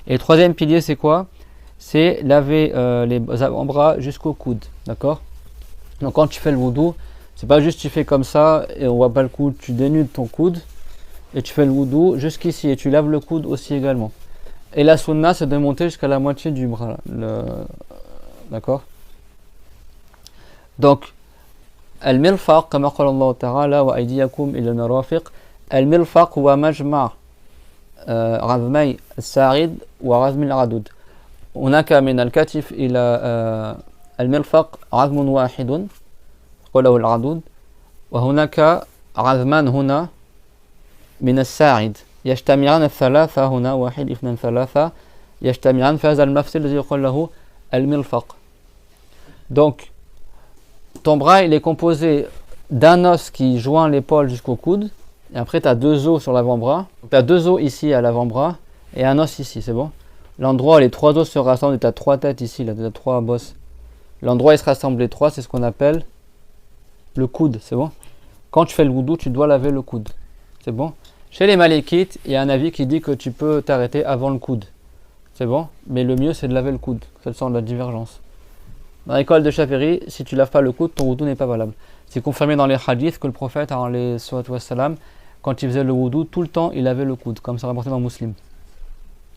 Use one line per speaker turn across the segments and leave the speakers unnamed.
Et le troisième pilier, c'est quoi? C'est laver les avant-bras jusqu'au coude, d'accord? Donc quand tu fais le wudu, c'est pas juste tu fais comme ça et on voit pas le coude, tu dénudes ton coude et tu fais le wudu jusqu'ici et tu laves le coude aussi également. Et la sunna, c'est de monter jusqu'à la moitié du bras, d'accord? Donc, al-milfaq, comme قال الله تعالى وأيديكم إلى المرافق. الملفق هو مجمع عظمي الساعد وعظم العضد. هناك من الكتف إلى المرفق عظم واحد وله العضد، وهناك عظمان هنا من الساعد يجتمعان الثلاثة هنا، واحد اثنان ثلاثة يجتمعان في هذا المفصل الذي يقال له المرفق. Donc ton bras il est composé d'un os qui joint l'épaule jusqu'au coude, et après tu as deux os sur l'avant-bras. Tu as deux os ici à l'avant-bras et un os ici, c'est bon? L'endroit où les trois os se rassemblent, et tu as trois têtes ici, là, tu as trois bosses. L'endroit où ils se rassemblent les trois, c'est ce qu'on appelle le coude, c'est bon? Quand tu fais le wudu, tu dois laver le coude, c'est bon? Chez les Malikites, il y a un avis qui dit que tu peux t'arrêter avant le coude, c'est bon? Mais le mieux c'est de laver le coude, c'est le sens de la divergence. Dans l'école de Shafi'i, si tu laves pas le coude, ton wudu n'est pas valable. C'est confirmé dans les hadiths que le prophète, quand il faisait le wudu, tout le temps il lavait le coude, comme c'est rapporté dans Muslim.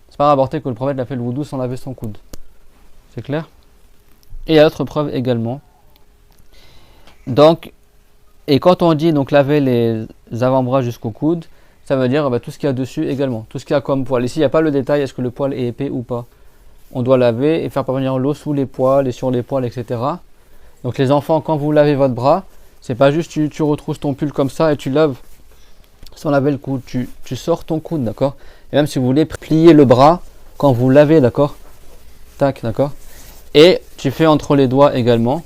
C'est pas rapporté que le prophète a fait le wudu sans laver son coude. C'est clair? Et il y a d'autres preuves également. Donc, et quand on dit donc laver les avant-bras jusqu'au coude, ça veut dire tout ce qu'il y a dessus également. Tout ce qu'il y a comme poil. Ici, il n'y a pas le détail, est-ce que le poil est épais ou pas. On doit laver et faire parvenir l'eau sous les poils et sur les poils, etc. Donc les enfants, quand vous lavez votre bras, c'est pas juste tu retrousses ton pull comme ça et tu laves sans laver le coude. Tu sors ton coude, d'accord? Et même si vous voulez plier le bras, quand vous lavez, d'accord? Tac, d'accord? Et tu fais entre les doigts également.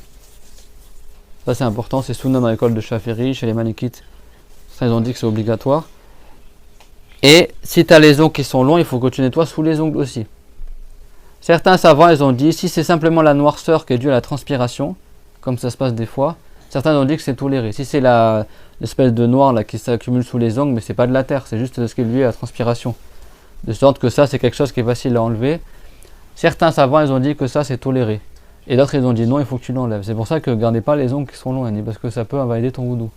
Ça c'est important, c'est sunna dans l'école de Shafi'i, chez les Malikites. Ça ils ont dit que c'est obligatoire. Et si tu as les ongles qui sont longs, il faut que tu nettoies sous les ongles aussi. Certains savants ils ont dit, si c'est simplement la noirceur qui est due à la transpiration, comme ça se passe des fois, certains ont dit que c'est toléré. Si c'est l'espèce de noir là, qui s'accumule sous les ongles, mais c'est pas de la terre, c'est juste ce qui est lié à la transpiration. De sorte que ça c'est quelque chose qui est facile à enlever. Certains savants ils ont dit que ça c'est toléré. Et d'autres ils ont dit non, il faut que tu l'enlèves. C'est pour ça que gardez pas les ongles qui sont longs, parce que ça peut invalider ton wudu.